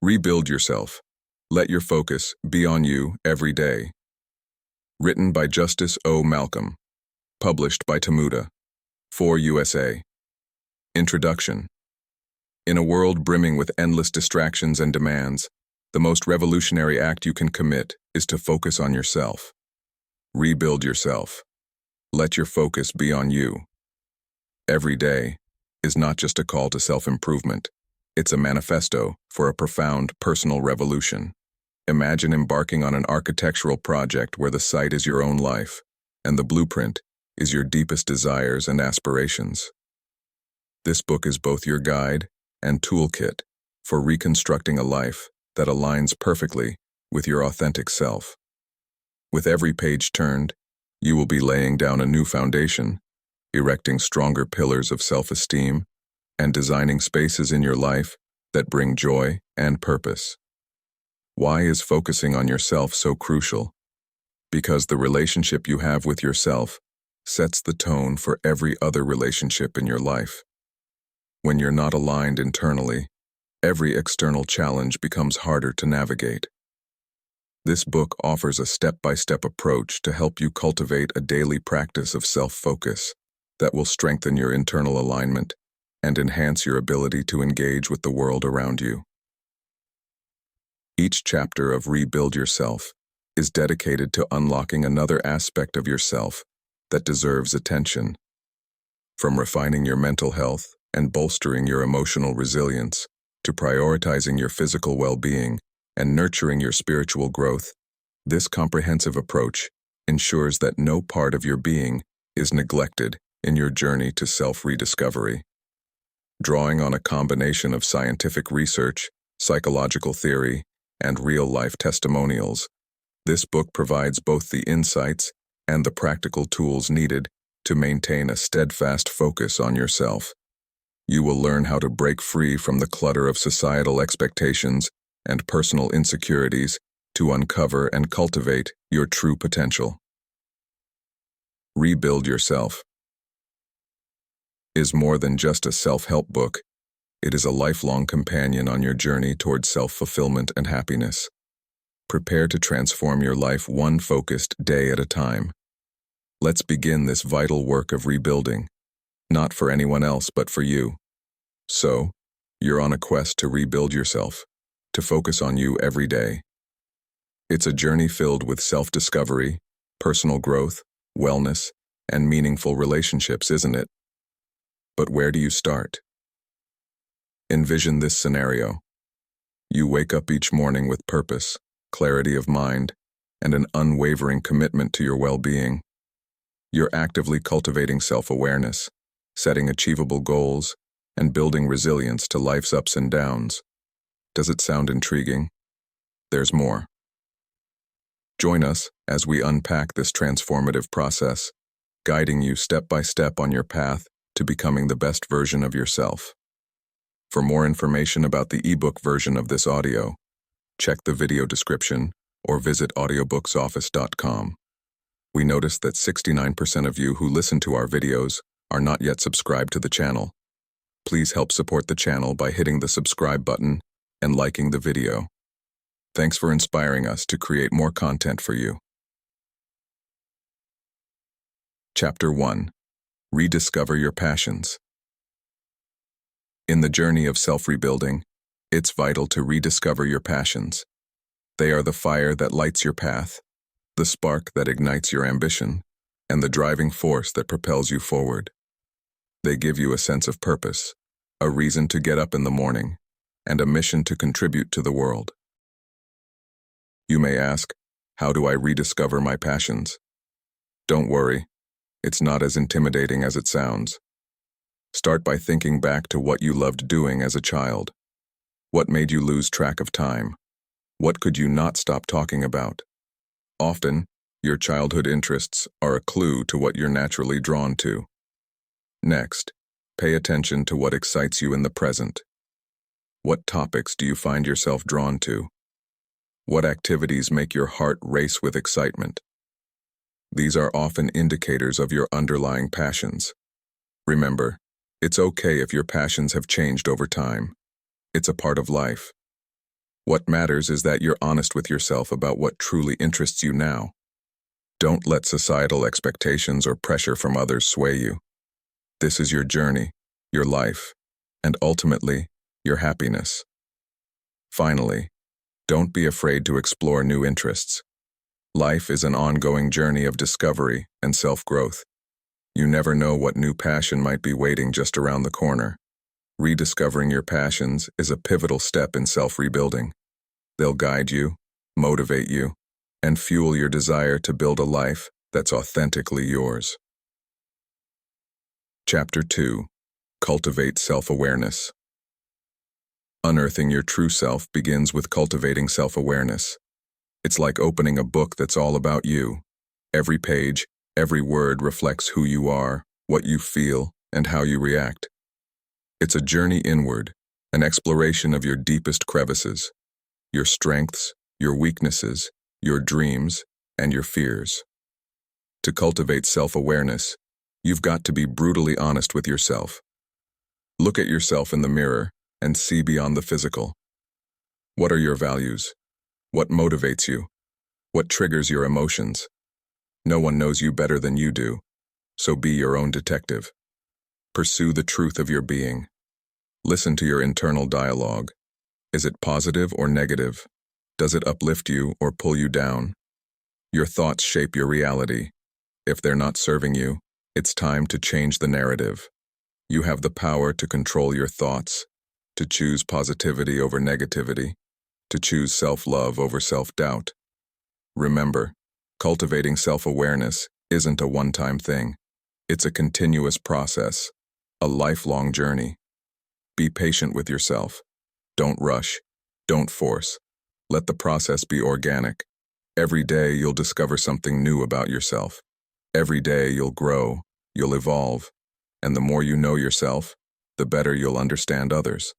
Rebuild yourself. Let your focus be on you every day. Written by Justic O. Malcolm. Published by Tomuda. For USA. Introduction. In a world brimming with endless distractions and demands, the most revolutionary act you can commit is to focus on yourself. Rebuild yourself. Let your focus be on you. Every day is not just a call to self-improvement. It's a manifesto for a profound personal revolution. Imagine embarking on an architectural project where the site is your own life, and the blueprint is your deepest desires and aspirations. This book is both your guide and toolkit for reconstructing a life that aligns perfectly with your authentic self. With every page turned, you will be laying down a new foundation, erecting stronger pillars of self-esteem, and designing spaces in your life that bring joy and purpose. Why is focusing on yourself so crucial? Because the relationship you have with yourself sets the tone for every other relationship in your life. When you're not aligned internally, every external challenge becomes harder to navigate. This book offers a step-by-step approach to help you cultivate a daily practice of self-focus that will strengthen your internal alignment and enhance your ability to engage with the world around you. Each chapter of Rebuild Yourself is dedicated to unlocking another aspect of yourself that deserves attention. From refining your mental health and bolstering your emotional resilience to prioritizing your physical well-being and nurturing your spiritual growth, this comprehensive approach ensures that no part of your being is neglected in your journey to self-rediscovery. Drawing on a combination of scientific research, psychological theory, and real-life testimonials, this book provides both the insights and the practical tools needed to maintain a steadfast focus on yourself. You will learn how to break free from the clutter of societal expectations and personal insecurities to uncover and cultivate your true potential. Rebuild Yourself is more than just a self-help book. It is a lifelong companion on your journey towards self-fulfillment and happiness. Prepare to transform your life one focused day at a time. Let's begin this vital work of rebuilding, not for anyone else but for you. So, you're on a quest to rebuild yourself, to focus on you every day. It's a journey filled with self-discovery, personal growth, wellness, and meaningful relationships, isn't it? But where do you start? Envision this scenario. You wake up each morning with purpose, clarity of mind, and an unwavering commitment to your well-being. You're actively cultivating self-awareness, setting achievable goals, and building resilience to life's ups and downs. Does it sound intriguing? There's more. Join us as we unpack this transformative process, guiding you step by step on your path to becoming the best version of yourself. For more information about the ebook version of this audio, check the video description or visit audiobooksoffice.com. We noticed that 69% of you who listen to our videos are not yet subscribed to the channel. Please help support the channel by hitting the subscribe button and liking the video. Thanks for inspiring us to create more content for you. Chapter 1. Rediscover Your Passions. In the journey of self-rebuilding, it's vital to rediscover your passions. They are the fire that lights your path, the spark that ignites your ambition, and the driving force that propels you forward. They give you a sense of purpose, a reason to get up in the morning, and a mission to contribute to the world. You may ask, how do I rediscover my passions? Don't worry, it's not as intimidating as it sounds. Start by thinking back to what you loved doing as a child. What made you lose track of time? What could you not stop talking about? Often, your childhood interests are a clue to what you're naturally drawn to. Next, pay attention to what excites you in the present. What topics do you find yourself drawn to? What activities make your heart race with excitement? These are often indicators of your underlying passions. Remember, it's okay if your passions have changed over time. It's a part of life. What matters is that you're honest with yourself about what truly interests you now. Don't let societal expectations or pressure from others sway you. This is your journey, your life, and ultimately, your happiness. Finally, don't be afraid to explore new interests. Life is an ongoing journey of discovery and self-growth. You never know what new passion might be waiting just around the corner. Rediscovering your passions is a pivotal step in self-rebuilding. They'll guide you, motivate you, and fuel your desire to build a life that's authentically yours. Chapter 2. Cultivate Self-Awareness. Unearthing your true self begins with cultivating self-awareness. It's like opening a book that's all about you. Every page, every word reflects who you are, what you feel, and how you react. It's a journey inward, an exploration of your deepest crevices, your strengths, your weaknesses, your dreams, and your fears. To cultivate self-awareness, you've got to be brutally honest with yourself. Look at yourself in the mirror and see beyond the physical. What are your values? What motivates you? What triggers your emotions? No one knows you better than you do, so be your own detective. Pursue the truth of your being. Listen to your internal dialogue. Is it positive or negative? Does it uplift you or pull you down? Your thoughts shape your reality. If they're not serving you, it's time to change the narrative. You have the power to control your thoughts, to choose positivity over negativity, to choose self-love over self-doubt. Remember, cultivating self-awareness isn't a one-time thing. It's a continuous process, a lifelong journey. Be patient with yourself. Don't rush. Don't force. Let the process be organic. Every day you'll discover something new about yourself. Every day you'll grow, you'll evolve, and the more you know yourself, the better you'll understand others.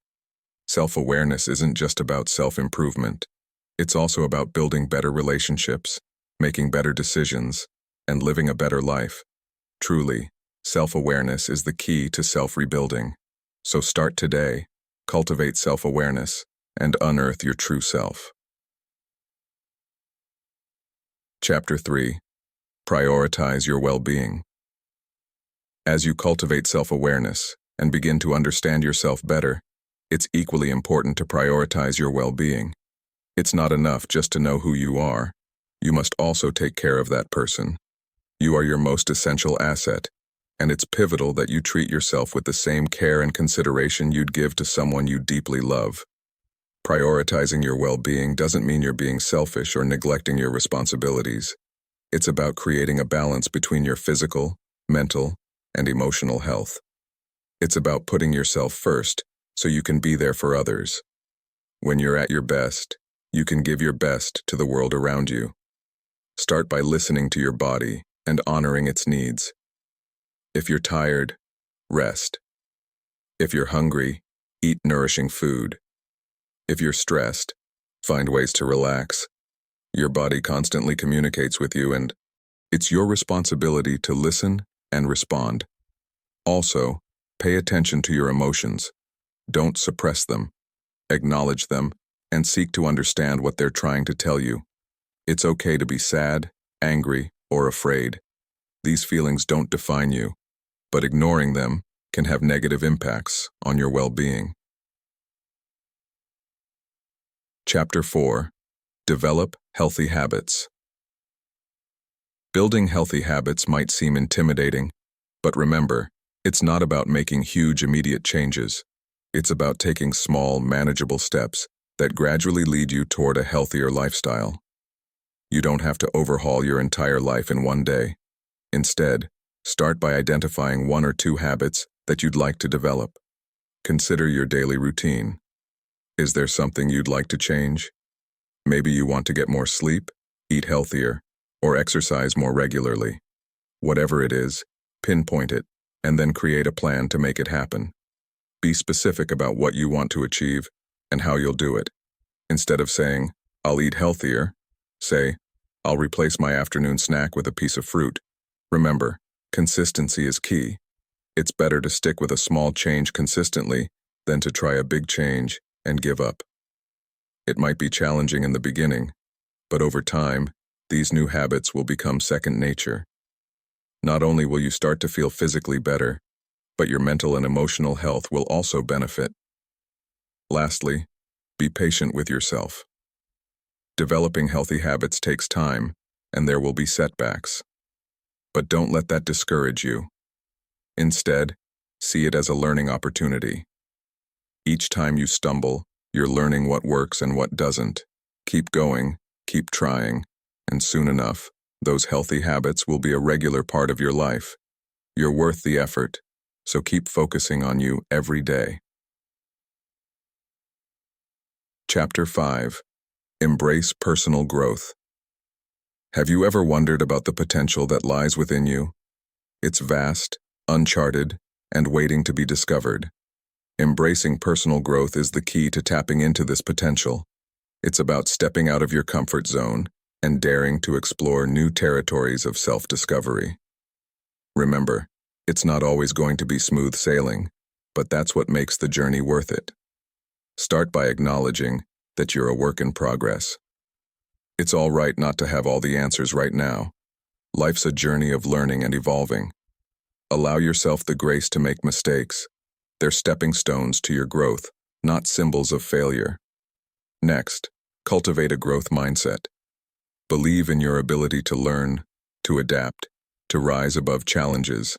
Self-awareness isn't just about self-improvement. It's also about building better relationships, making better decisions, and living a better life. Truly, self-awareness is the key to self-rebuilding. So start today, cultivate self-awareness, and unearth your true self. Chapter 3. Prioritize your well-being. As you cultivate self-awareness and begin to understand yourself better, it's equally important to prioritize your well-being. It's not enough just to know who you are. You must also take care of that person. You are your most essential asset, and it's pivotal that you treat yourself with the same care and consideration you'd give to someone you deeply love. Prioritizing your well-being doesn't mean you're being selfish or neglecting your responsibilities. It's about creating a balance between your physical, mental, and emotional health. It's about putting yourself first so you can be there for others. When you're at your best, you can give your best to the world around you. Start by listening to your body and honoring its needs. If you're tired, rest. If you're hungry, eat nourishing food. If you're stressed, find ways to relax. Your body constantly communicates with you, and it's your responsibility to listen and respond. Also, pay attention to your emotions. Don't suppress them. Acknowledge them and seek to understand what they're trying to tell you. It's okay to be sad, angry, or afraid. These feelings don't define you, but ignoring them can have negative impacts on your well-being. Chapter 4. Develop healthy habits. Building healthy habits might seem intimidating, but remember, it's not about making huge immediate changes. It's about taking small, manageable steps that gradually lead you toward a healthier lifestyle. You don't have to overhaul your entire life in one day. Instead, start by identifying 1 or 2 habits that you'd like to develop. Consider your daily routine. Is there something you'd like to change? Maybe you want to get more sleep, eat healthier, or exercise more regularly. Whatever it is, pinpoint it, and then create a plan to make it happen. Be specific about what you want to achieve and how you'll do it. Instead of saying, "I'll eat healthier," say, "I'll replace my afternoon snack with a piece of fruit." Remember, consistency is key. It's better to stick with a small change consistently than to try a big change and give up. It might be challenging in the beginning, but over time, these new habits will become second nature. Not only will you start to feel physically better, but your mental and emotional health will also benefit. Lastly, be patient with yourself. Developing healthy habits takes time, and there will be setbacks. But don't let that discourage you. Instead, see it as a learning opportunity. Each time you stumble, you're learning what works and what doesn't. Keep going, keep trying, and soon enough, those healthy habits will be a regular part of your life. You're worth the effort, so keep focusing on you every day. Chapter 5. Embrace Personal Growth. Have you ever wondered about the potential that lies within you? It's vast, uncharted, and waiting to be discovered. Embracing personal growth is the key to tapping into this potential. It's about stepping out of your comfort zone and daring to explore new territories of self-discovery. Remember, it's not always going to be smooth sailing, but that's what makes the journey worth it. Start by acknowledging that you're a work in progress. It's all right not to have all the answers right now. Life's a journey of learning and evolving. Allow yourself the grace to make mistakes. They're stepping stones to your growth, not symbols of failure. Next, cultivate a growth mindset. Believe in your ability to learn, to adapt, to rise above challenges.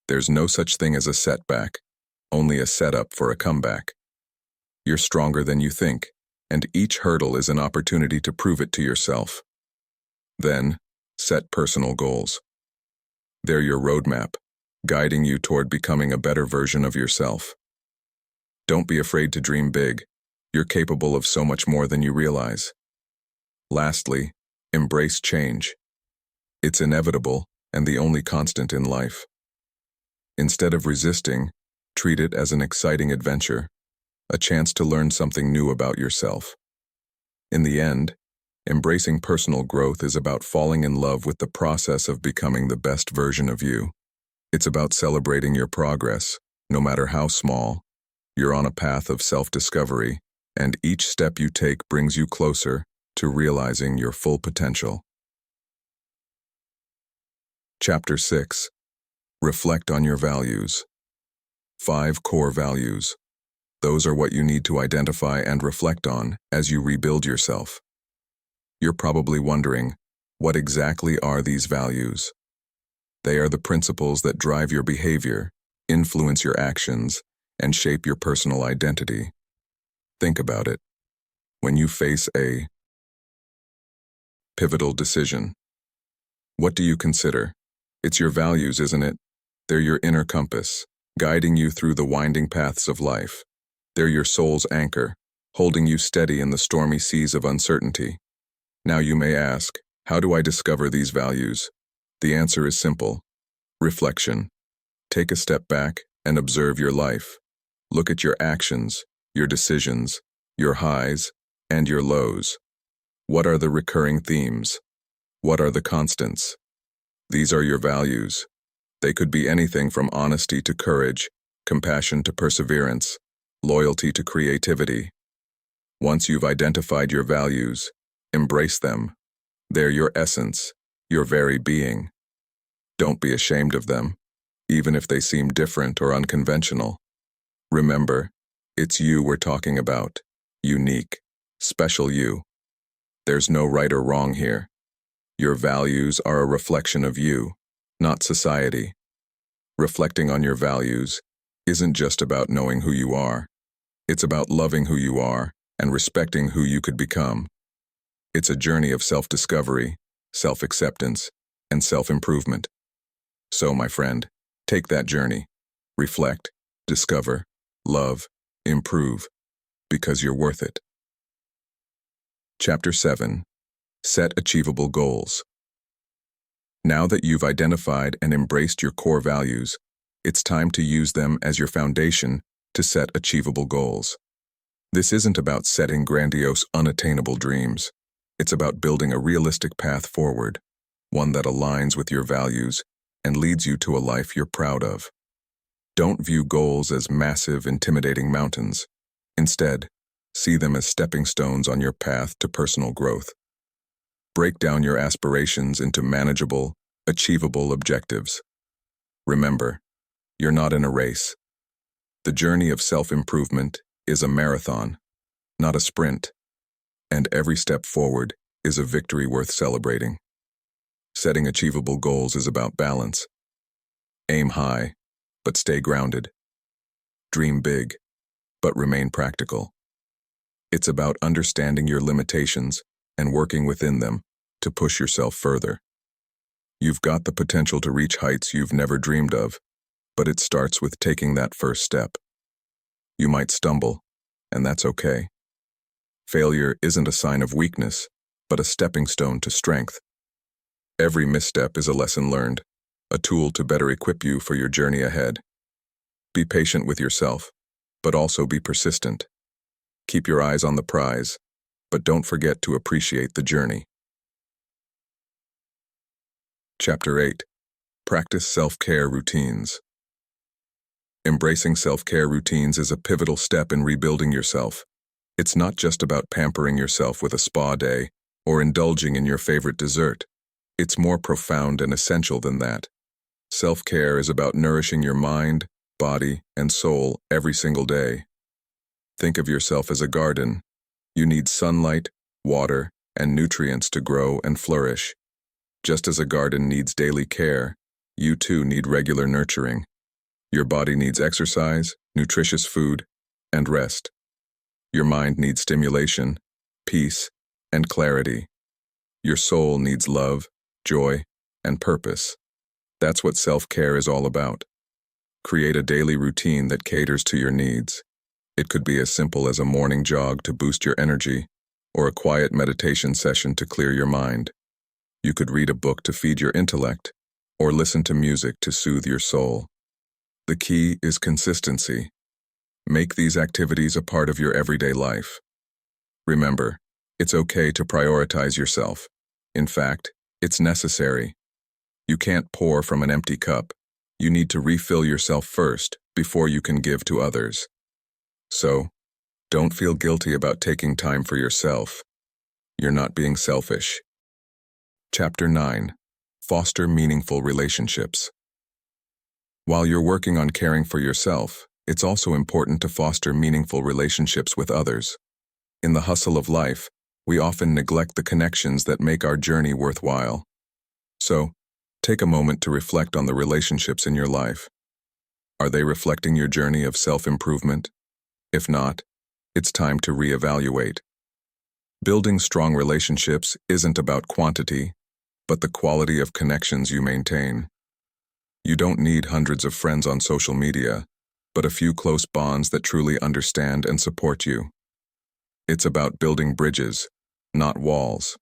There's no such thing as a setback, only a setup for a comeback. You're stronger than you think, and each hurdle is an opportunity to prove it to yourself. Then, set personal goals. They're your roadmap, guiding you toward becoming a better version of yourself. Don't be afraid to dream big. You're capable of so much more than you realize. Lastly, embrace change. It's inevitable and the only constant in life. Instead of resisting, treat it as an exciting adventure, a chance to learn something new about yourself. In the end, embracing personal growth is about falling in love with the process of becoming the best version of you. It's about celebrating your progress, no matter how small. You're on a path of self-discovery, and each step you take brings you closer to realizing your full potential. Chapter 6. Reflect on your values. 5 core values. Those are what you need to identify and reflect on as you rebuild yourself. You're probably wondering, what exactly are these values? They are the principles that drive your behavior, influence your actions, and shape your personal identity. Think about it. When you face a pivotal decision, what do you consider? It's your values, isn't it? They're your inner compass, guiding you through the winding paths of life. They're your soul's anchor, holding you steady in the stormy seas of uncertainty. Now you may ask, how do I discover these values? The answer is simple. Reflection. Take a step back and observe your life. Look at your actions, your decisions, your highs, and your lows. What are the recurring themes? What are the constants? These are your values. They could be anything from honesty to courage, compassion to perseverance, loyalty to creativity. Once you've identified your values, embrace them. They're your essence, your very being. Don't be ashamed of them, even if they seem different or unconventional. Remember, it's you we're talking about, unique, special you. There's no right or wrong here. Your values are a reflection of you, not society. Reflecting on your values isn't just about knowing who you are. It's about loving who you are and respecting who you could become. It's a journey of self-discovery, self-acceptance, and self-improvement. So, my friend, take that journey. Reflect, discover, love, improve, because you're worth it. Chapter 7. Set achievable goals. Now that you've identified and embraced your core values, it's time to use them as your foundation to set achievable goals. This isn't about setting grandiose, unattainable dreams. It's about building a realistic path forward, one that aligns with your values and leads you to a life you're proud of. Don't view goals as massive, intimidating mountains. Instead, See them as stepping stones on your path to personal growth. Break down your aspirations into manageable, achievable objectives. Remember, you're not in a race. The journey of self-improvement is a marathon, not a sprint, and every step forward is a victory worth celebrating. Setting achievable goals is about balance. Aim high, but stay grounded. Dream big, but remain practical. It's about understanding your limitations and working within them to push yourself further. You've got the potential to reach heights you've never dreamed of, but it starts with taking that first step. You might stumble, and that's okay. Failure isn't a sign of weakness, but a stepping stone to strength. Every misstep is a lesson learned, a tool to better equip you for your journey ahead. Be patient with yourself, but also be persistent. Keep your eyes on the prize, but don't forget to appreciate the journey. Chapter 8. Practice self-care routines. Embracing self-care routines is a pivotal step in rebuilding yourself. It's not just about pampering yourself with a spa day or indulging in your favorite dessert. It's more profound and essential than that. Self-care is about nourishing your mind, body, and soul every single day. Think of yourself as a garden. You need sunlight, water, and nutrients to grow and flourish. Just as a garden needs daily care, you too need regular nurturing. Your body needs exercise, nutritious food, and rest. Your mind needs stimulation, peace, and clarity. Your soul needs love, joy, and purpose. That's what self-care is all about. Create a daily routine that caters to your needs. It could be as simple as a morning jog to boost your energy, or a quiet meditation session to clear your mind. You could read a book to feed your intellect, or listen to music to soothe your soul. The key is consistency. Make these activities a part of your everyday life. Remember, it's okay to prioritize yourself. In fact, it's necessary. You can't pour from an empty cup. You need to refill yourself first before you can give to others. So, don't feel guilty about taking time for yourself. You're not being selfish. Chapter 9. Foster meaningful relationships. While you're working on caring for yourself, it's also important to foster meaningful relationships with others. In the hustle of life, we often neglect the connections that make our journey worthwhile. So, take a moment to reflect on the relationships in your life. Are they reflecting your journey of self-improvement? If not, it's time to reevaluate. Building strong relationships isn't about quantity, but the quality of connections you maintain. You don't need hundreds of friends on social media, but a few close bonds that truly understand and support you. It's about building bridges, not walls.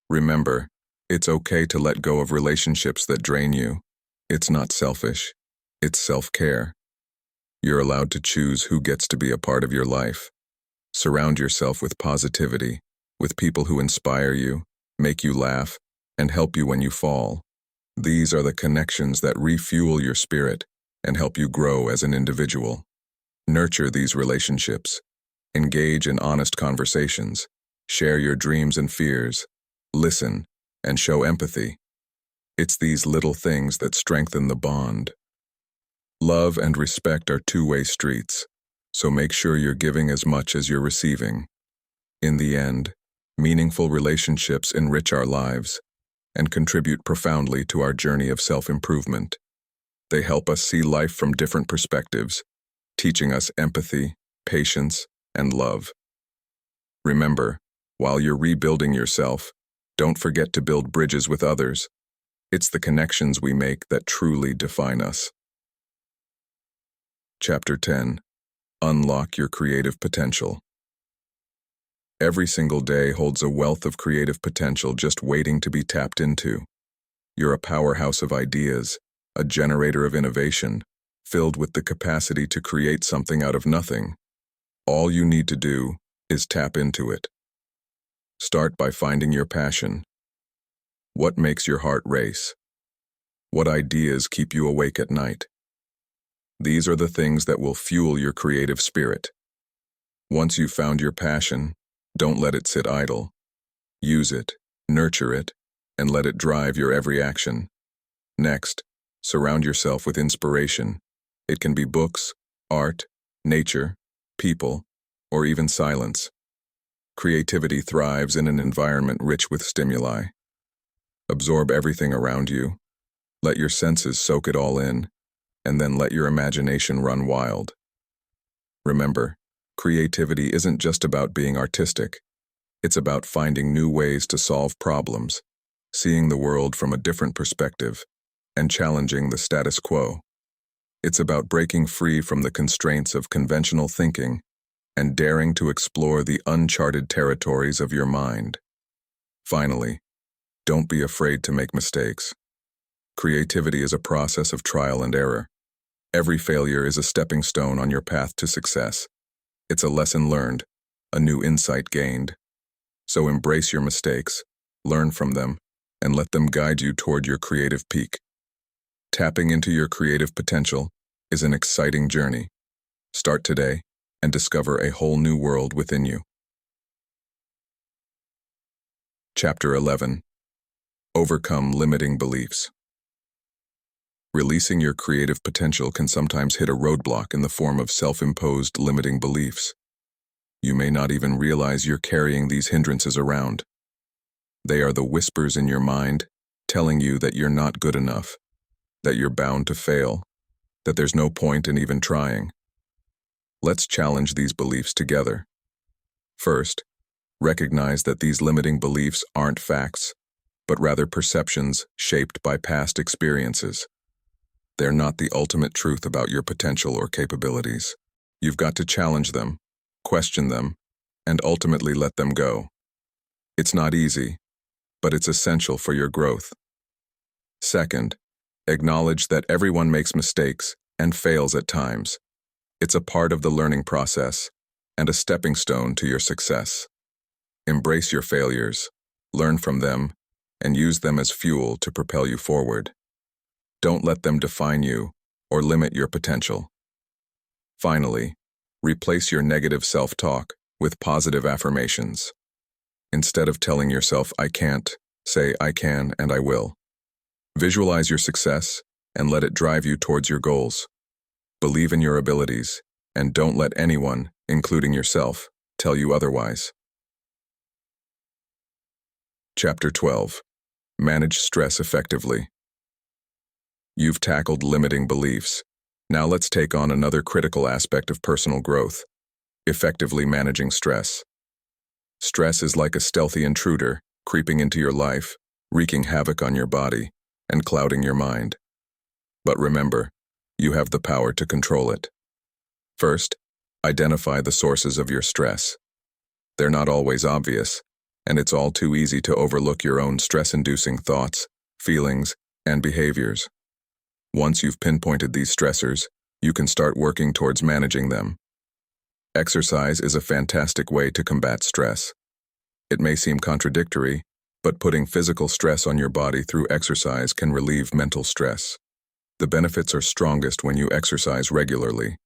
Remember, it's okay to let go of relationships that drain you. It's not selfish. It's self-care. You're allowed to choose who gets to be a part of your life. Surround yourself with positivity, with people who inspire you, make you laugh, and help you when you fall. These are the connections that refuel your spirit and help you grow as an individual. Nurture these relationships. Engage in honest conversations. Share your dreams and fears. Listen, and show empathy. It's these little things that strengthen the bond. Love and respect are two-way streets, so make sure you're giving as much as you're receiving. In the end, meaningful relationships enrich our lives and contribute profoundly to our journey of self-improvement. They help us see life from different perspectives, teaching us empathy, patience, and love. Remember, while you're rebuilding yourself, don't forget to build bridges with others. It's the connections we make that truly define us. Chapter 10. Unlock your creative potential. Every single day holds a wealth of creative potential just waiting to be tapped into. You're a powerhouse of ideas, a generator of innovation, filled with the capacity to create something out of nothing. All you need to do is tap into it. Start by finding your passion. What makes your heart race? What ideas keep you awake at night? These are the things that will fuel your creative spirit. Once you've found your passion, don't let it sit idle. Use it, nurture it, and let it drive your every action. Next, surround yourself with inspiration. It can be books, art, nature, people, or even silence. Creativity thrives in an environment rich with stimuli. Absorb everything around you. Let your senses soak it all in, and then let your imagination run wild. Remember, creativity isn't just about being artistic. It's about finding new ways to solve problems, seeing the world from a different perspective, and challenging the status quo. It's about breaking free from the constraints of conventional thinking and daring to explore the uncharted territories of your mind. Finally, don't be afraid to make mistakes. Creativity is a process of trial and error. Every failure is a stepping stone on your path to success. It's a lesson learned, a new insight gained. So embrace your mistakes, learn from them, and let them guide you toward your creative peak. Tapping into your creative potential is an exciting journey. Start today and discover a whole new world within you. Chapter 11. Overcome limiting beliefs. Releasing your creative potential can sometimes hit a roadblock in the form of self-imposed limiting beliefs. You may not even realize you're carrying these hindrances around. They are the whispers in your mind telling you that you're not good enough, that you're bound to fail, that there's no point in even trying. Let's challenge these beliefs together. First, recognize that these limiting beliefs aren't facts, but rather perceptions shaped by past experiences. They're not the ultimate truth about your potential or capabilities. You've got to challenge them, question them, and ultimately let them go. It's not easy, but it's essential for your growth. Second, acknowledge that everyone makes mistakes and fails at times. It's a part of the learning process and a stepping stone to your success. Embrace your failures, learn from them, and use them as fuel to propel you forward. Don't let them define you or limit your potential. Finally, replace your negative self-talk with positive affirmations. Instead of telling yourself, "I can't," say, "I can and I will." Visualize your success and let it drive you towards your goals. Believe in your abilities and don't let anyone, including yourself, tell you otherwise. Chapter 12. Manage stress effectively. You've tackled limiting beliefs. Now let's take on another critical aspect of personal growth: effectively managing stress. Stress is like a stealthy intruder creeping into your life, wreaking havoc on your body, and clouding your mind. But remember, you have the power to control it. First, identify the sources of your stress. They're not always obvious, and it's all too easy to overlook your own stress-inducing thoughts, feelings, and behaviors. Once you've pinpointed these stressors, you can start working towards managing them. Exercise is a fantastic way to combat stress. It may seem contradictory, but putting physical stress on your body through exercise can relieve mental stress. The benefits are strongest when you exercise regularly.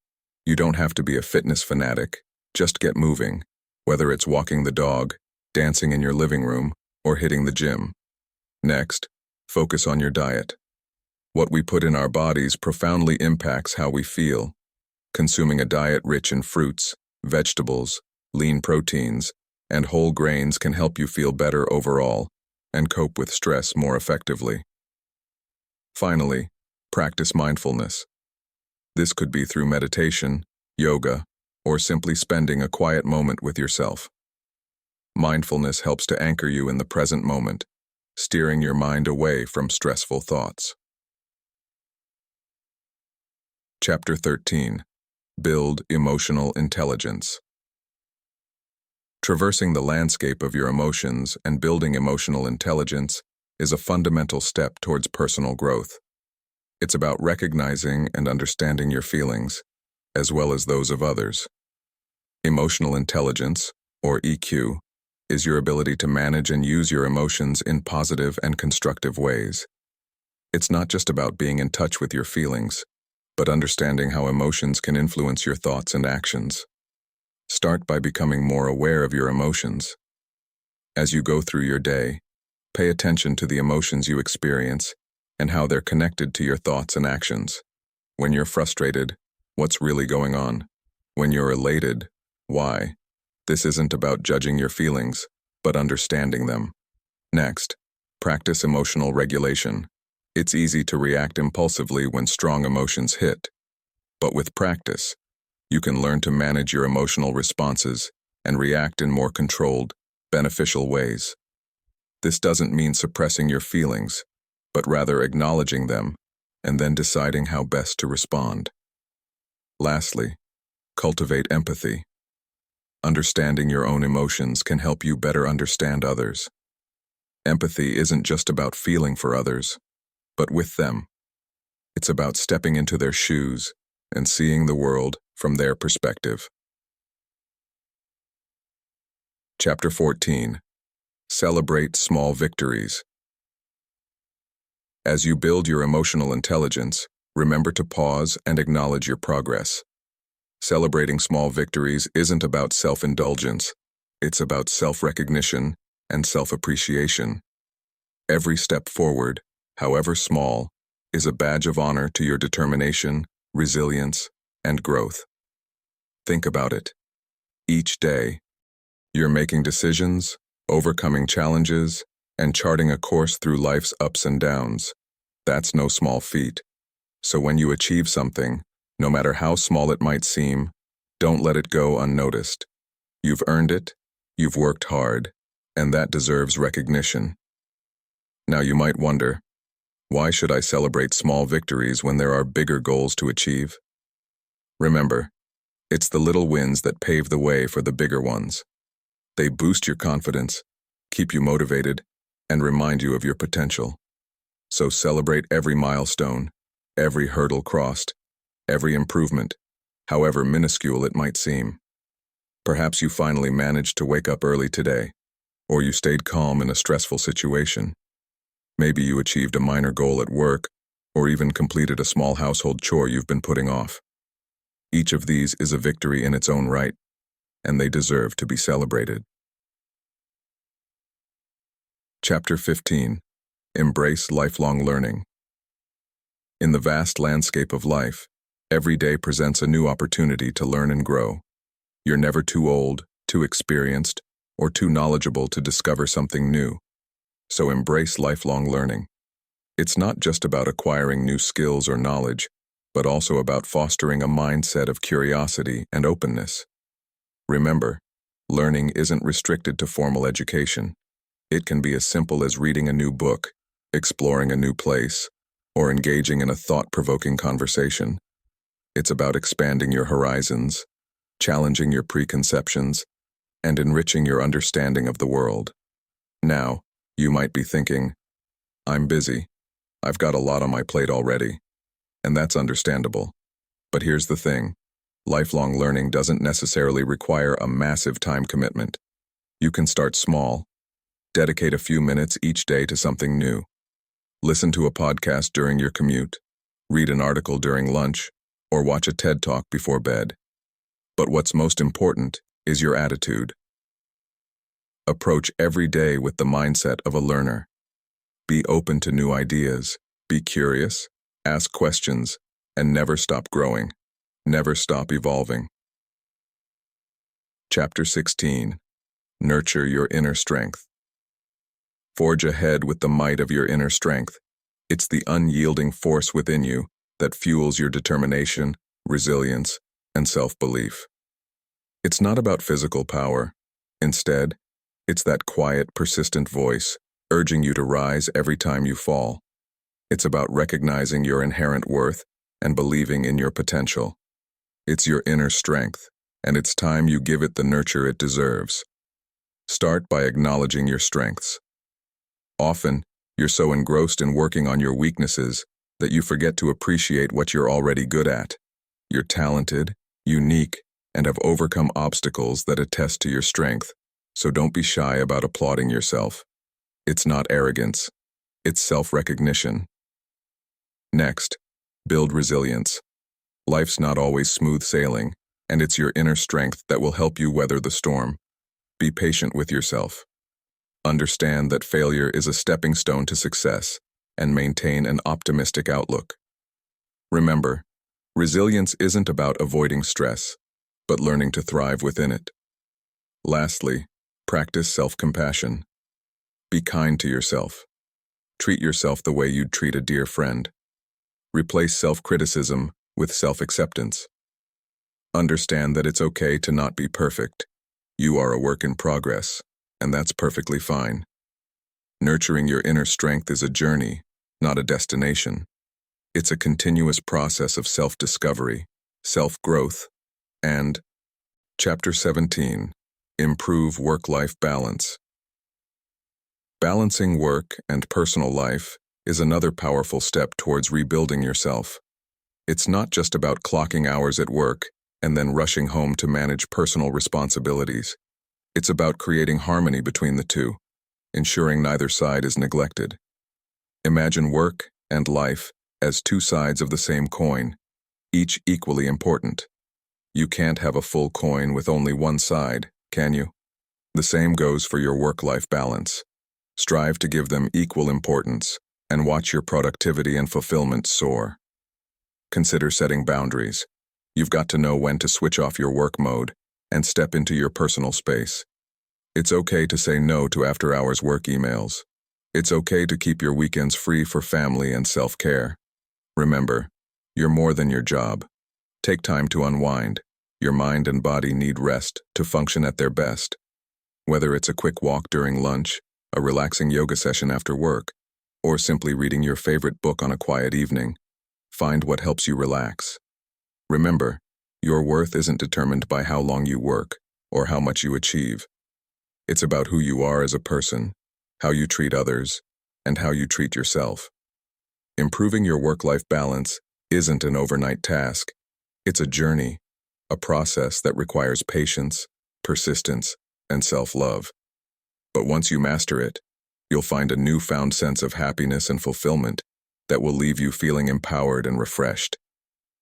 You don't have to be a fitness fanatic, just get moving, whether it's walking the dog, dancing in your living room, or hitting the gym. Next, focus on your diet. What we put in our bodies profoundly impacts how we feel. Consuming a diet rich in fruits, vegetables, lean proteins, and whole grains can help you feel better overall and cope with stress more effectively. Finally, practice mindfulness. This could be through meditation, yoga, or simply spending a quiet moment with yourself. Mindfulness helps to anchor you in the present moment, steering your mind away from stressful thoughts. Chapter 13. Build emotional intelligence. Traversing the landscape of your emotions and building emotional intelligence is a fundamental step towards personal growth. It's about recognizing and understanding your feelings, as well as those of others. Emotional intelligence, or EQ, is your ability to manage and use your emotions in positive and constructive ways. It's not just about being in touch with your feelings, but understanding how emotions can influence your thoughts and actions. Start by becoming more aware of your emotions. As you go through your day, pay attention to the emotions you experience and how they're connected to your thoughts and actions. When you're frustrated, what's really going on? When you're elated, why? This isn't about judging your feelings, but understanding them. Next, practice emotional regulation. It's easy to react impulsively when strong emotions hit. But with practice, you can learn to manage your emotional responses and react in more controlled, beneficial ways. This doesn't mean suppressing your feelings, but rather acknowledging them and then deciding how best to respond. Lastly, cultivate empathy. Understanding your own emotions can help you better understand others. Empathy isn't just about feeling for others, but with them. It's about stepping into their shoes and seeing the world from their perspective. Chapter 14. Celebrate small victories. As you build your emotional intelligence, remember to pause and acknowledge your progress. Celebrating small victories isn't about self-indulgence, it's about self-recognition and self-appreciation. Every step forward, however small, is a badge of honor to your determination, resilience, and growth. Think about it. Each day, you're making decisions, overcoming challenges, and charting a course through life's ups and downs. That's no small feat. So when you achieve something, no matter how small it might seem, don't let it go unnoticed. You've earned it, you've worked hard, and that deserves recognition. Now you might wonder, why should I celebrate small victories when there are bigger goals to achieve? Remember, it's the little wins that pave the way for the bigger ones. They boost your confidence, keep you motivated, and remind you of your potential. So celebrate every milestone, every hurdle crossed, every improvement, however minuscule it might seem. Perhaps you finally managed to wake up early today, or you stayed calm in a stressful situation. Maybe you achieved a minor goal at work, or even completed a small household chore you've been putting off. Each of these is a victory in its own right, and they deserve to be celebrated. Chapter 15. Embrace lifelong learning. In the vast landscape of life, every day presents a new opportunity to learn and grow. You're never too old, too experienced, or too knowledgeable to discover something new. So embrace lifelong learning. It's not just about acquiring new skills or knowledge, but also about fostering a mindset of curiosity and openness. Remember, learning isn't restricted to formal education. It can be as simple as reading a new book, exploring a new place, or engaging in a thought-provoking conversation. It's about expanding your horizons, challenging your preconceptions, and enriching your understanding of the world. Now, you might be thinking, I'm busy. I've got a lot on my plate already. And that's understandable. But here's the thing. Lifelong learning doesn't necessarily require a massive time commitment. You can start small. Dedicate a few minutes each day to something new. Listen to a podcast during your commute, read an article during lunch, or watch a TED Talk before bed. But what's most important is your attitude. Approach every day with the mindset of a learner. Be open to new ideas, be curious, ask questions, and never stop growing. Never stop evolving. Chapter 16. Nurture your inner strength. Forge ahead with the might of your inner strength. It's the unyielding force within you that fuels your determination, resilience, and self-belief. It's not about physical power. Instead, it's that quiet, persistent voice urging you to rise every time you fall. It's about recognizing your inherent worth and believing in your potential. It's your inner strength, and it's time you give it the nurture it deserves. Start by acknowledging your strengths. Often, you're so engrossed in working on your weaknesses that you forget to appreciate what you're already good at. You're talented, unique, and have overcome obstacles that attest to your strength, so don't be shy about applauding yourself. It's not arrogance, it's self-recognition. Next, build resilience. Life's not always smooth sailing, and it's your inner strength that will help you weather the storm. Be patient with yourself. Understand that failure is a stepping stone to success, and maintain an optimistic outlook. Remember, resilience isn't about avoiding stress, but learning to thrive within it. Lastly, practice self-compassion. Be kind to yourself. Treat yourself the way you'd treat a dear friend. Replace self-criticism with self-acceptance. Understand that it's okay to not be perfect. You are a work in progress, and that's perfectly fine. Nurturing your inner strength is a journey, not a destination. It's a continuous process of self-discovery, self-growth, and Chapter 17. Improve work-life balance. Balancing work and personal life is another powerful step towards rebuilding yourself. It's not just about clocking hours at work and then rushing home to manage personal responsibilities. It's about creating harmony between the two, ensuring neither side is neglected. Imagine work and life as two sides of the same coin, each equally important. You can't have a full coin with only one side, can you? The same goes for your work-life balance. Strive to give them equal importance, and watch your productivity and fulfillment soar. Consider setting boundaries. You've got to know when to switch off your work mode and step into your personal space. It's okay to say no to after-hours work emails. It's okay to keep your weekends free for family and self-care. Remember, you're more than your job. Take time to unwind. Your mind and body need rest to function at their best. Whether it's a quick walk during lunch, a relaxing yoga session after work, or simply reading your favorite book on a quiet evening, find what helps you relax. Remember, your worth isn't determined by how long you work or how much you achieve. It's about who you are as a person, how you treat others, and how you treat yourself. Improving your work-life balance isn't an overnight task. It's a journey, a process that requires patience, persistence, and self-love. But once you master it, you'll find a newfound sense of happiness and fulfillment that will leave you feeling empowered and refreshed.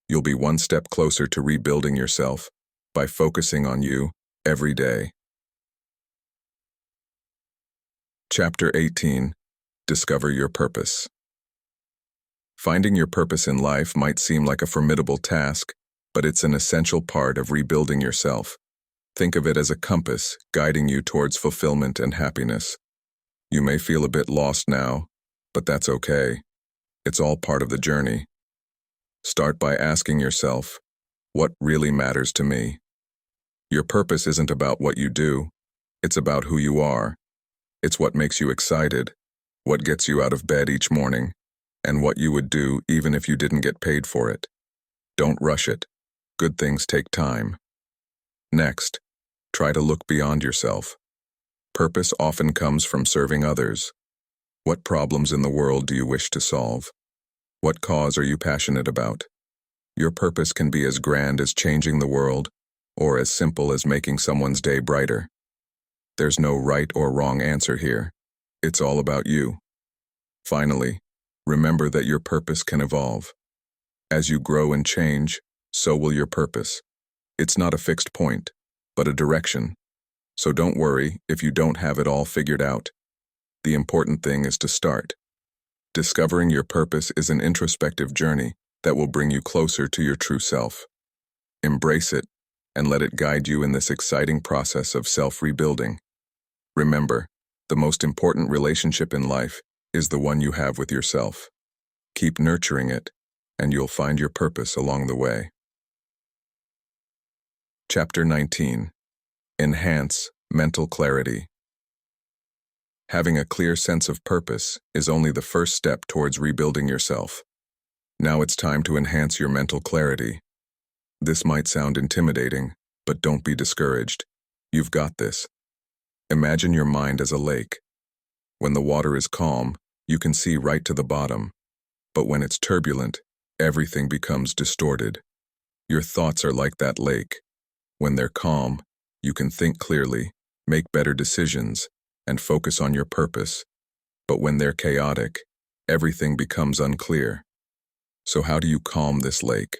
You'll be one step closer to rebuilding yourself by focusing on you every day. Chapter 18. Discover your purpose. Finding your purpose in life might seem like a formidable task, but it's an essential part of rebuilding yourself. Think of it as a compass guiding you towards fulfillment and happiness. You may feel a bit lost now, but that's okay. It's all part of the journey. Start by asking yourself, what really matters to me? Your purpose isn't about what you do, it's about who you are. It's what makes you excited, what gets you out of bed each morning, and what you would do even if you didn't get paid for it. Don't rush it. Good things take time. Next, try to look beyond yourself. Purpose often comes from serving others. What problems in the world do you wish to solve? What cause are you passionate about? Your purpose can be as grand as changing the world, or as simple as making someone's day brighter. There's no right or wrong answer here. It's all about you. Finally, remember that your purpose can evolve. As you grow and change, so will your purpose. It's not a fixed point, but a direction. So don't worry if you don't have it all figured out. The important thing is to start. Discovering your purpose is an introspective journey that will bring you closer to your true self. Embrace it and let it guide you in this exciting process of self-rebuilding. Remember, the most important relationship in life is the one you have with yourself. Keep nurturing it, and you'll find your purpose along the way. Chapter 19. Enhance mental clarity. Having a clear sense of purpose is only the first step towards rebuilding yourself. Now it's time to enhance your mental clarity. This might sound intimidating, but don't be discouraged. You've got this. Imagine your mind as a lake. When the water is calm, you can see right to the bottom. But when it's turbulent, everything becomes distorted. Your thoughts are like that lake. When they're calm, you can think clearly, make better decisions, and focus on your purpose. But when they're chaotic, everything becomes unclear. So how do you calm this lake?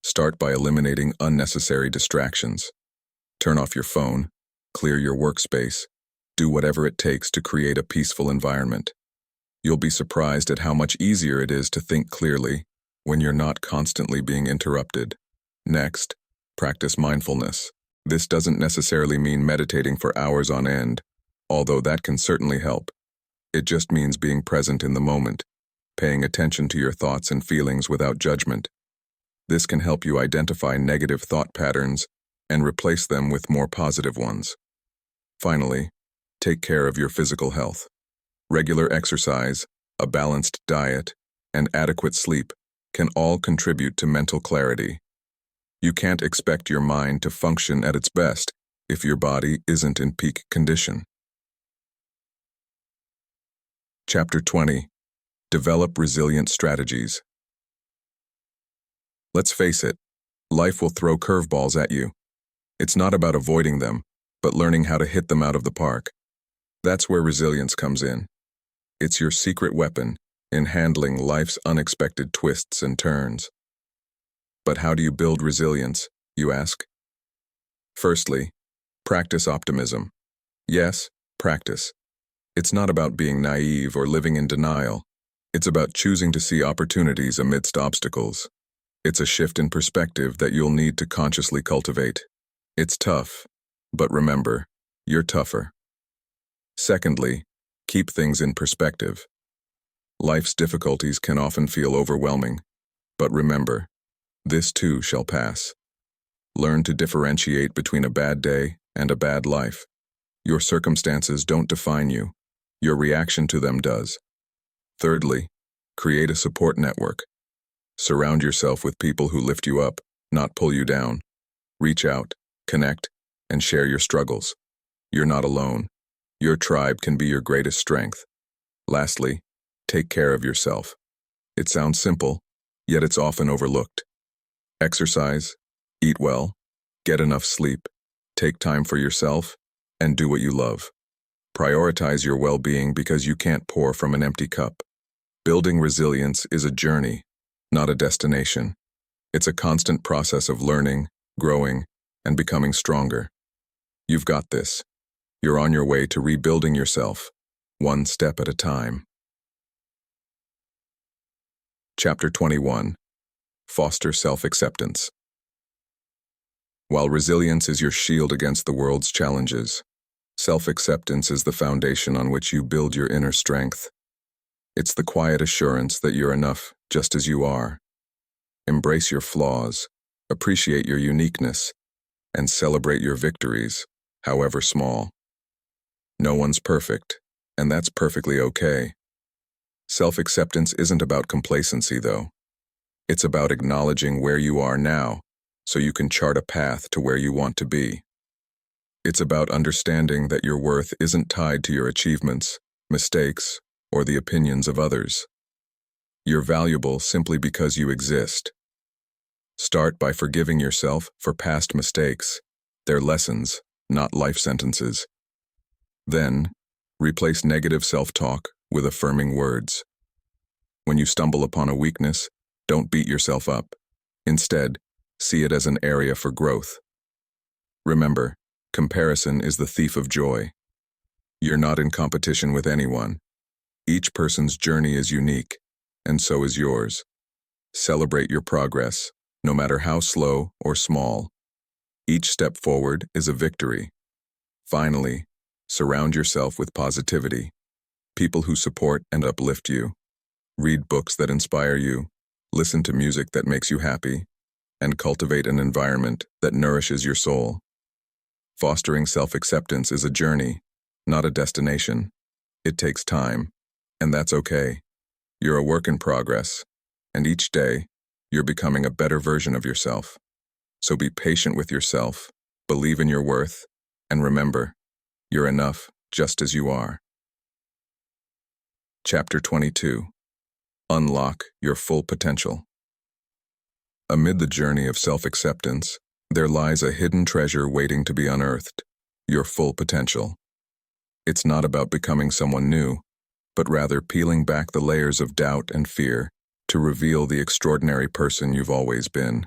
Start by eliminating unnecessary distractions. Turn off your phone, clear your workspace, do whatever it takes to create a peaceful environment. You'll be surprised at how much easier it is to think clearly when you're not constantly being interrupted. Next, practice mindfulness. This doesn't necessarily mean meditating for hours on end, although that can certainly help. It just means being present in the moment, paying attention to your thoughts and feelings without judgment. This can help you identify negative thought patterns and replace them with more positive ones. Finally, take care of your physical health. Regular exercise, a balanced diet, and adequate sleep can all contribute to mental clarity. You can't expect your mind to function at its best if your body isn't in peak condition. Chapter 20. Develop resilient strategies. Let's face it, life will throw curveballs at you. It's not about avoiding them, but learning how to hit them out of the park. That's where resilience comes in. It's your secret weapon in handling life's unexpected twists and turns. But how do you build resilience, you ask? Firstly, practice optimism. Yes, practice. It's not about being naive or living in denial. It's about choosing to see opportunities amidst obstacles. It's a shift in perspective that you'll need to consciously cultivate. It's tough, but remember, you're tougher. Secondly, keep things in perspective. Life's difficulties can often feel overwhelming, but remember, this too shall pass. Learn to differentiate between a bad day and a bad life. Your circumstances don't define you. Your reaction to them does. Thirdly, create a support network. Surround yourself with people who lift you up, not pull you down. Reach out, connect, and share your struggles. You're not alone. Your tribe can be your greatest strength. Lastly, take care of yourself. It sounds simple, yet it's often overlooked. Exercise, eat well, get enough sleep, take time for yourself, and do what you love. Prioritize your well-being because you can't pour from an empty cup. Building resilience is a journey, not a destination. It's a constant process of learning, growing, and becoming stronger. You've got this. You're on your way to rebuilding yourself, one step at a time. Chapter 21. Foster self-acceptance. While resilience is your shield against the world's challenges, self-acceptance is the foundation on which you build your inner strength. It's the quiet assurance that you're enough just as you are. Embrace your flaws, appreciate your uniqueness, and celebrate your victories, however small. No one's perfect, and that's perfectly okay. Self-acceptance isn't about complacency, though. It's about acknowledging where you are now, so you can chart a path to where you want to be. It's about understanding that your worth isn't tied to your achievements, mistakes, or the opinions of others. You're valuable simply because you exist. Start by forgiving yourself for past mistakes. They're lessons, not life sentences. Then, replace negative self-talk with affirming words. When you stumble upon a weakness, don't beat yourself up. Instead, see it as an area for growth. Remember, comparison is the thief of joy. You're not in competition with anyone. Each person's journey is unique, and so is yours. Celebrate your progress, no matter how slow or small. Each step forward is a victory. Finally, surround yourself with positivity, people who support and uplift you. Read books that inspire you, listen to music that makes you happy, and cultivate an environment that nourishes your soul. Fostering self-acceptance is a journey, not a destination. It takes time, and that's okay. You're a work in progress, and each day, you're becoming a better version of yourself. So be patient with yourself, believe in your worth, and remember, you're enough just as you are. Chapter 22. Unlock your full potential. Amid the journey of self-acceptance, there lies a hidden treasure waiting to be unearthed, your full potential. It's not about becoming someone new, but rather peeling back the layers of doubt and fear to reveal the extraordinary person you've always been.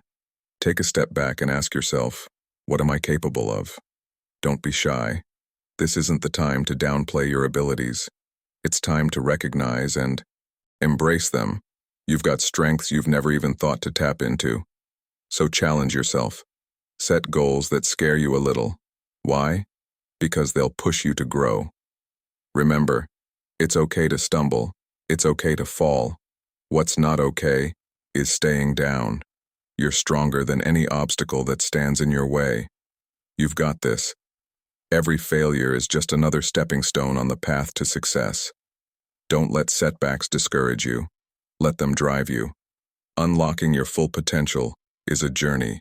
Take a step back and ask yourself, what am I capable of? Don't be shy. This isn't the time to downplay your abilities. It's time to recognize and embrace them. You've got strengths you've never even thought to tap into. So challenge yourself. Set goals that scare you a little. Why? Because they'll push you to grow. Remember, it's okay to stumble. It's okay to fall. What's not okay is staying down. You're stronger than any obstacle that stands in your way. You've got this. Every failure is just another stepping stone on the path to success. Don't let setbacks discourage you. Let them drive you. Unlocking your full potential is a journey,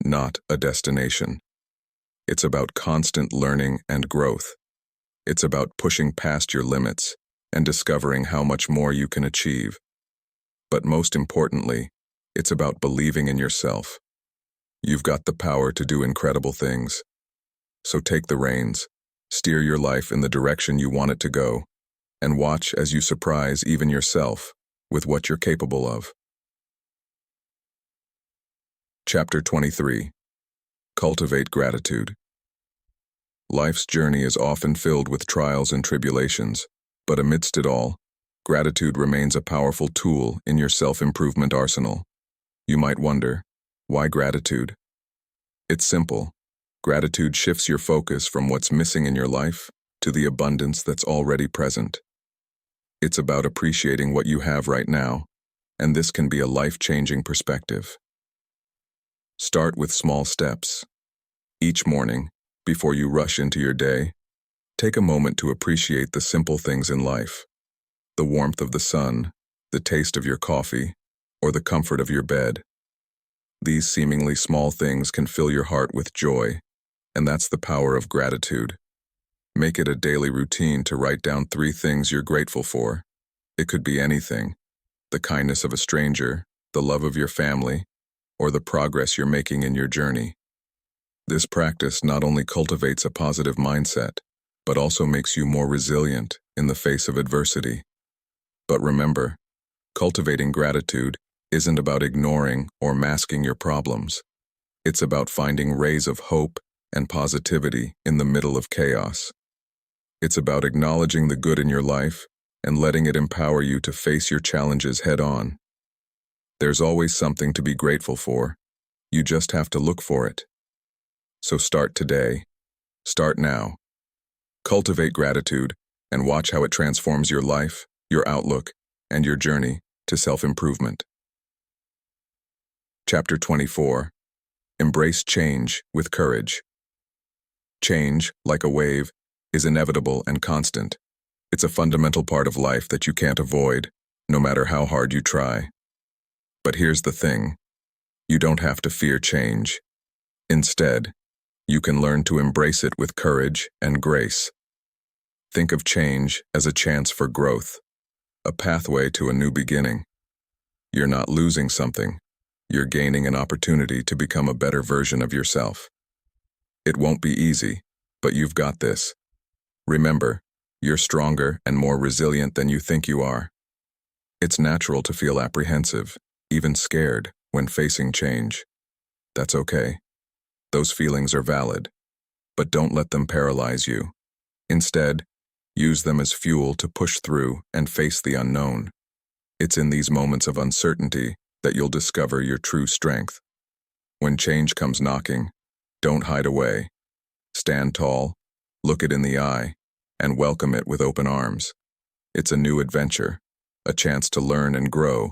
not a destination. It's about constant learning and growth. It's about pushing past your limits and discovering how much more you can achieve. But most importantly, it's about believing in yourself. You've got the power to do incredible things. So take the reins, steer your life in the direction you want it to go, and watch as you surprise even yourself with what you're capable of. Chapter 23. Cultivate gratitude. Life's journey is often filled with trials and tribulations, but amidst it all, gratitude remains a powerful tool in your self-improvement arsenal. You might wonder, why gratitude? It's simple. Gratitude shifts your focus from what's missing in your life to the abundance that's already present. It's about appreciating what you have right now, and this can be a life-changing perspective. Start with small steps. Each morning, before you rush into your day, take a moment to appreciate the simple things in life. The warmth of the sun, the taste of your coffee, or the comfort of your bed. These seemingly small things can fill your heart with joy, and that's the power of gratitude. Make it a daily routine to write down 3 things you're grateful for. It could be anything: the kindness of a stranger, the love of your family, or the progress you're making in your journey. This practice not only cultivates a positive mindset, but also makes you more resilient in the face of adversity. But remember, cultivating gratitude isn't about ignoring or masking your problems. It's about finding rays of hope and positivity in the middle of chaos. It's about acknowledging the good in your life and letting it empower you to face your challenges head-on. There's always something to be grateful for. You just have to look for it. So start today. Start now. Cultivate gratitude and watch how it transforms your life, your outlook, and your journey to self-improvement. Chapter 24. Embrace change with courage. Change, like a wave, is inevitable and constant. It's a fundamental part of life that you can't avoid, no matter how hard you try. But here's the thing. You don't have to fear change. Instead, you can learn to embrace it with courage and grace. Think of change as a chance for growth, a pathway to a new beginning. You're not losing something. You're gaining an opportunity to become a better version of yourself. It won't be easy, but you've got this. Remember, you're stronger and more resilient than you think you are. It's natural to feel apprehensive, even scared, when facing change. That's okay. Those feelings are valid, but don't let them paralyze you. Instead, use them as fuel to push through and face the unknown. It's in these moments of uncertainty that you'll discover your true strength. When change comes knocking, don't hide away. Stand tall, look it in the eye, and welcome it with open arms. It's a new adventure, a chance to learn and grow,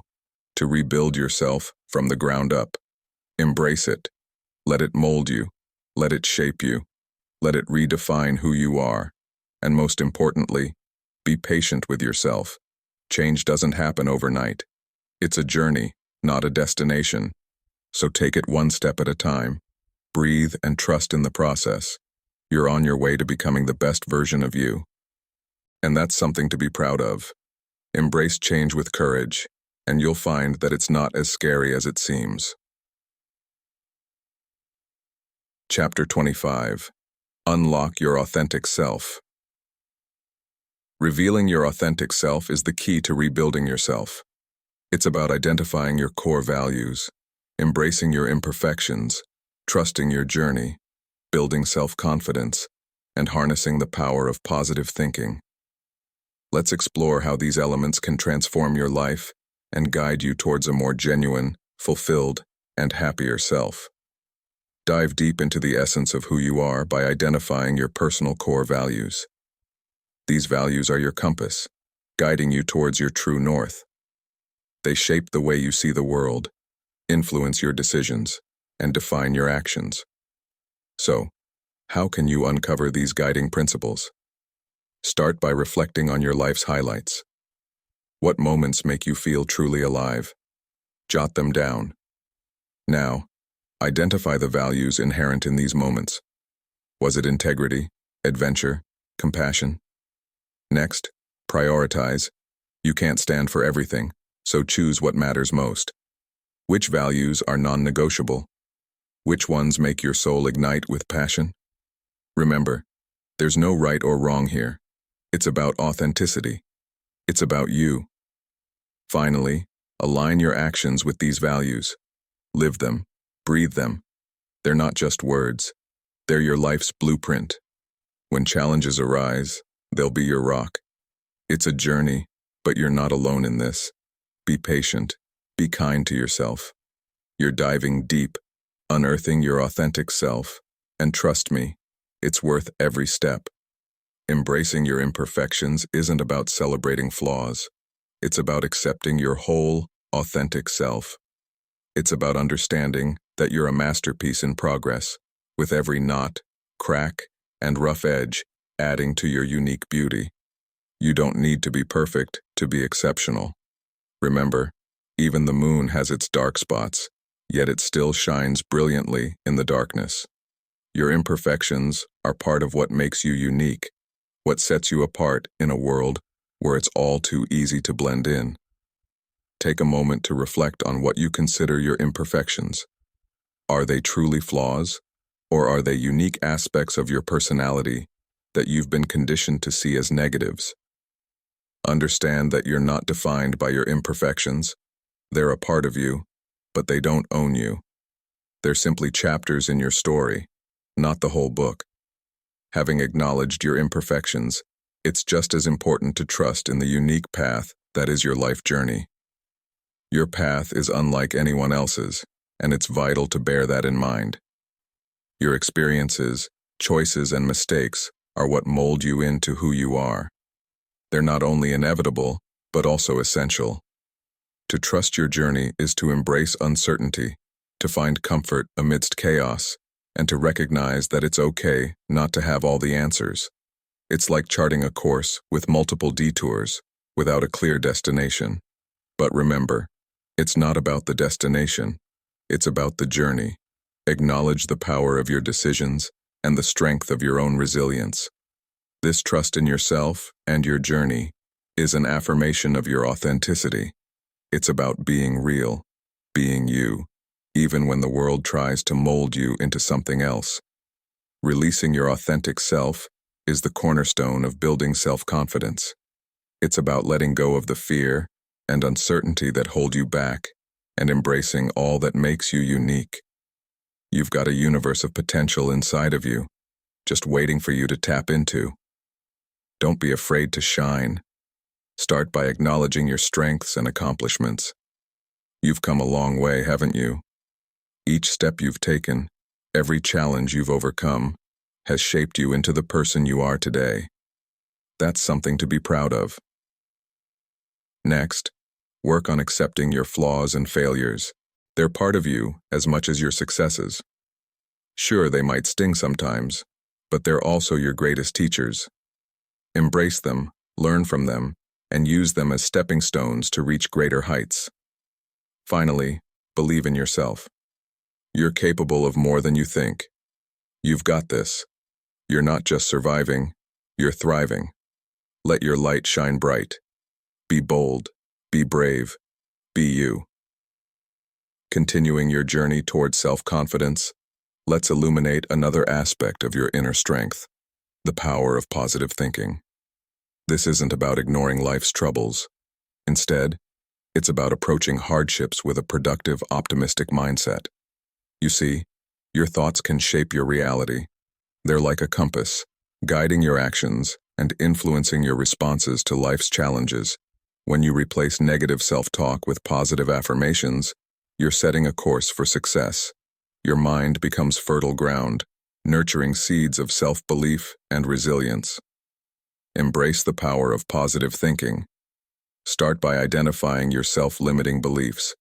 to rebuild yourself from the ground up. Embrace it. Let it mold you. Let it shape you. Let it redefine who you are. And most importantly, be patient with yourself. Change doesn't happen overnight. It's a journey, not a destination. So take it one step at a time. Breathe and trust in the process. You're on your way to becoming the best version of you. And that's something to be proud of. Embrace change with courage, and you'll find that it's not as scary as it seems. Chapter 25. Unlock your authentic self. Revealing your authentic self is the key to rebuilding yourself. It's about identifying your core values, embracing your imperfections, trusting your journey, building self-confidence, and harnessing the power of positive thinking. Let's explore how these elements can transform your life and guide you towards a more genuine, fulfilled, and happier self. Dive deep into the essence of who you are by identifying your personal core values. These values are your compass, guiding you towards your true north. They shape the way you see the world, influence your decisions, and define your actions. So, how can you uncover these guiding principles? Start by reflecting on your life's highlights. What moments make you feel truly alive? Jot them down. Now, identify the values inherent in these moments. Was it integrity, adventure, compassion? Next, prioritize. You can't stand for everything, so choose what matters most. Which values are non-negotiable? Which ones make your soul ignite with passion? Remember, there's no right or wrong here. It's about authenticity. It's about you. Finally, align your actions with these values. Live them, breathe them. They're not just words. They're your life's blueprint. When challenges arise, they'll be your rock. It's a journey, but you're not alone in this. Be patient. Be kind to yourself. You're diving deep, unearthing your authentic self, and trust me, it's worth every step. Embracing your imperfections isn't about celebrating flaws. It's about accepting your whole, authentic self. It's about understanding that you're a masterpiece in progress, with every knot, crack, and rough edge adding to your unique beauty. You don't need to be perfect to be exceptional. Remember, even the moon has its dark spots, yet it still shines brilliantly in the darkness. Your imperfections are part of what makes you unique, what sets you apart in a world where it's all too easy to blend in. Take a moment to reflect on what you consider your imperfections. Are they truly flaws, or are they unique aspects of your personality that you've been conditioned to see as negatives? Understand that you're not defined by your imperfections. They're a part of you, but they don't own you. They're simply chapters in your story, not the whole book. Having acknowledged your imperfections, it's just as important to trust in the unique path that is your life journey. Your path is unlike anyone else's, and it's vital to bear that in mind. Your experiences, choices, and mistakes are what mold you into who you are. They're not only inevitable, but also essential. To trust your journey is to embrace uncertainty, to find comfort amidst chaos, and to recognize that it's okay not to have all the answers. It's like charting a course with multiple detours, without a clear destination. But remember, it's not about the destination, it's about the journey. Acknowledge the power of your decisions and the strength of your own resilience. This trust in yourself and your journey is an affirmation of your authenticity. It's about being real, being you, even when the world tries to mold you into something else. Releasing your authentic self is the cornerstone of building self-confidence. It's about letting go of the fear and uncertainty that hold you back and embracing all that makes you unique. You've got a universe of potential inside of you, just waiting for you to tap into. Don't be afraid to shine. Start by acknowledging your strengths and accomplishments. You've come a long way, haven't you? Each step you've taken, every challenge you've overcome, has shaped you into the person you are today. That's something to be proud of. Next, work on accepting your flaws and failures. They're part of you as much as your successes. Sure, they might sting sometimes, but they're also your greatest teachers. Embrace them, learn from them, and use them as stepping stones to reach greater heights. Finally, believe in yourself. You're capable of more than you think. You've got this. You're not just surviving, you're thriving. Let your light shine bright. Be bold, be brave, be you. Continuing your journey towards self-confidence, let's illuminate another aspect of your inner strength, the power of positive thinking. This isn't about ignoring life's troubles. Instead, It's about approaching hardships with a productive, optimistic mindset. You see, your thoughts can shape your reality. They're like a compass, guiding your actions and influencing your responses to life's challenges. When you replace negative self-talk with positive affirmations, you're setting a course for success. Your mind becomes fertile ground, nurturing seeds of self-belief and resilience. Embrace the power of positive thinking. Start by identifying your self-limiting beliefs.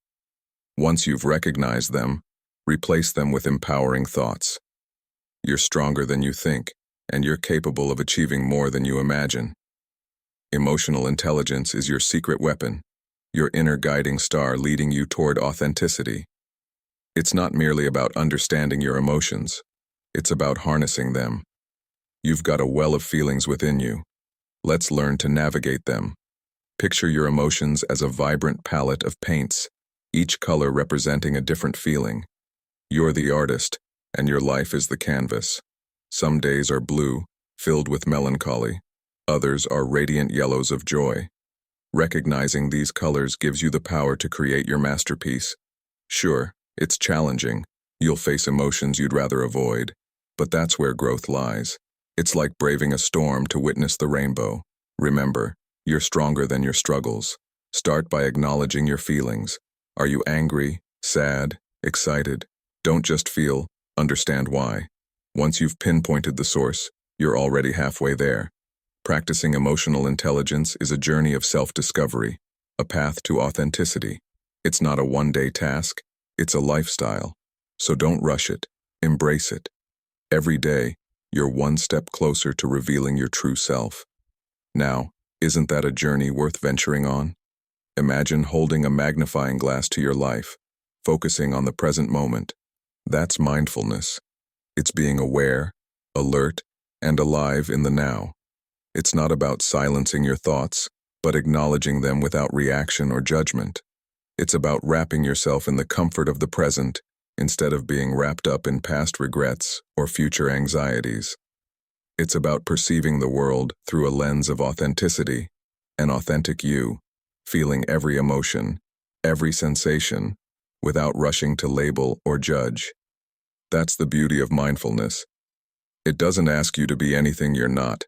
Once you've recognized them, replace them with empowering thoughts. You're stronger than you think, and you're capable of achieving more than you imagine. Emotional intelligence is your secret weapon, your inner guiding star leading you toward authenticity. It's not merely about understanding your emotions, it's about harnessing them. You've got a well of feelings within you. Let's learn to navigate them. Picture your emotions as a vibrant palette of paints, each color representing a different feeling. You're the artist, and your life is the canvas. Some days are blue, filled with melancholy. Others are radiant yellows of joy. Recognizing these colors gives you the power to create your masterpiece. Sure, it's challenging. You'll face emotions you'd rather avoid. But that's where growth lies. It's like braving a storm to witness the rainbow. Remember, you're stronger than your struggles. Start by acknowledging your feelings. Are you angry, sad, excited? Don't just feel, understand why. Once you've pinpointed the source, you're already halfway there. Practicing emotional intelligence is a journey of self-discovery, a path to authenticity. It's not a one-day task, it's a lifestyle. So don't rush it, embrace it. Every day, you're one step closer to revealing your true self. Now, isn't that a journey worth venturing on? Imagine holding a magnifying glass to your life, focusing on the present moment. That's mindfulness. It's being aware, alert, and alive in the now. It's not about silencing your thoughts, but acknowledging them without reaction or judgment. It's about wrapping yourself in the comfort of the present instead of being wrapped up in past regrets or future anxieties. It's about perceiving the world through a lens of authenticity, an authentic you, feeling every emotion, every sensation, without rushing to label or judge. That's the beauty of mindfulness. It doesn't ask you to be anything you're not,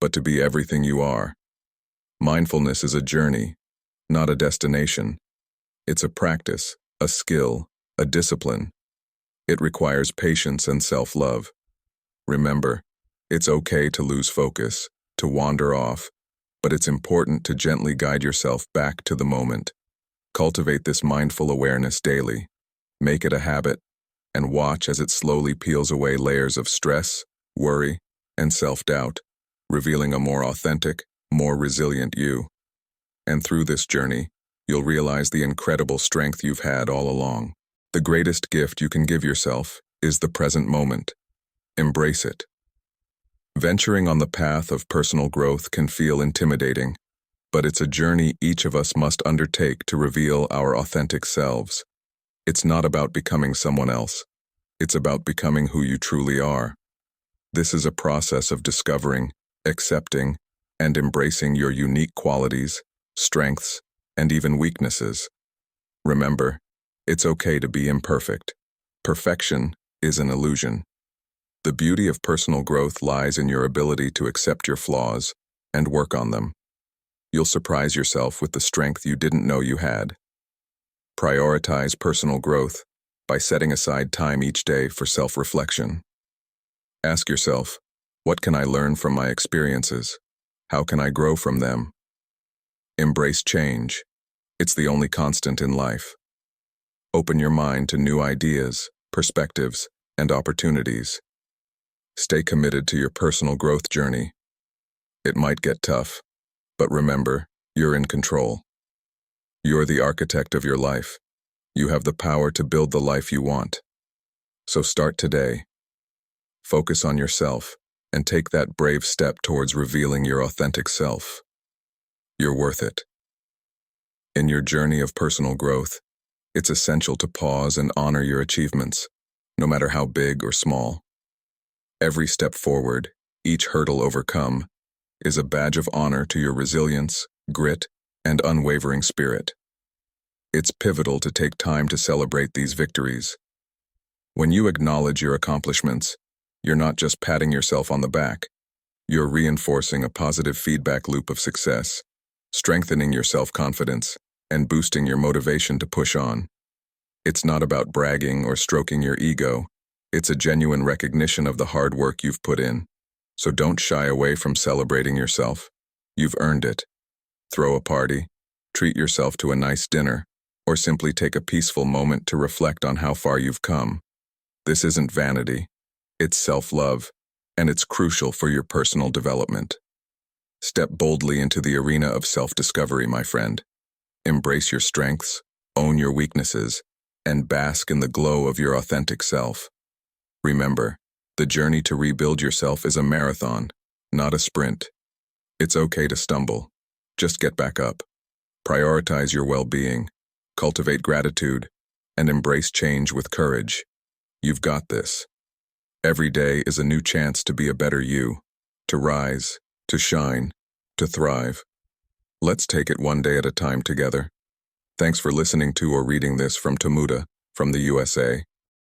but to be everything you are. Mindfulness is a journey, not a destination. It's a practice, a skill, a discipline. It requires patience and self-love. Remember, it's okay to lose focus, to wander off, but it's important to gently guide yourself back to the moment. Cultivate this mindful awareness daily. Make it a habit, and watch as it slowly peels away layers of stress, worry, and self-doubt, revealing a more authentic, more resilient you. And through this journey, you'll realize the incredible strength you've had all along. The greatest gift you can give yourself is the present moment. Embrace it. Venturing on the path of personal growth can feel intimidating, but it's a journey each of us must undertake to reveal our authentic selves. It's not about becoming someone else. It's about becoming who you truly are. This is a process of discovering, accepting, and embracing your unique qualities, strengths, and even weaknesses. Remember, it's okay to be imperfect. Perfection is an illusion. The beauty of personal growth lies in your ability to accept your flaws and work on them. You'll surprise yourself with the strength you didn't know you had. Prioritize personal growth by setting aside time each day for self-reflection. Ask yourself, what can I learn from my experiences? How can I grow from them? Embrace change. It's the only constant in life. Open your mind to new ideas, perspectives, and opportunities. Stay committed to your personal growth journey. It might get tough, but remember, you're in control. You're the architect of your life. You have the power to build the life you want. So start today. Focus on yourself and take that brave step towards revealing your authentic self. You're worth it. In your journey of personal growth, it's essential to pause and honor your achievements, no matter how big or small. Every step forward, each hurdle overcome, is a badge of honor to your resilience, grit, and unwavering spirit. It's pivotal to take time to celebrate these victories. When you acknowledge your accomplishments, you're not just patting yourself on the back. You're reinforcing a positive feedback loop of success, strengthening your self-confidence, and boosting your motivation to push on. It's not about bragging or stroking your ego. It's a genuine recognition of the hard work you've put in. So don't shy away from celebrating yourself. You've earned it. Throw a party, treat yourself to a nice dinner, or simply take a peaceful moment to reflect on how far you've come. This isn't vanity. It's self-love, and it's crucial for your personal development. Step boldly into the arena of self-discovery, my friend. Embrace your strengths, own your weaknesses, and bask in the glow of your authentic self. Remember, the journey to rebuild yourself is a marathon, not a sprint. It's okay to stumble. Just get back up. Prioritize your well-being, cultivate gratitude, and embrace change with courage. You've got this. Every day is a new chance to be a better you, to rise, to shine, to thrive. Let's take it one day at a time together. Thanks for listening to or reading this from Tomuda, from the USA.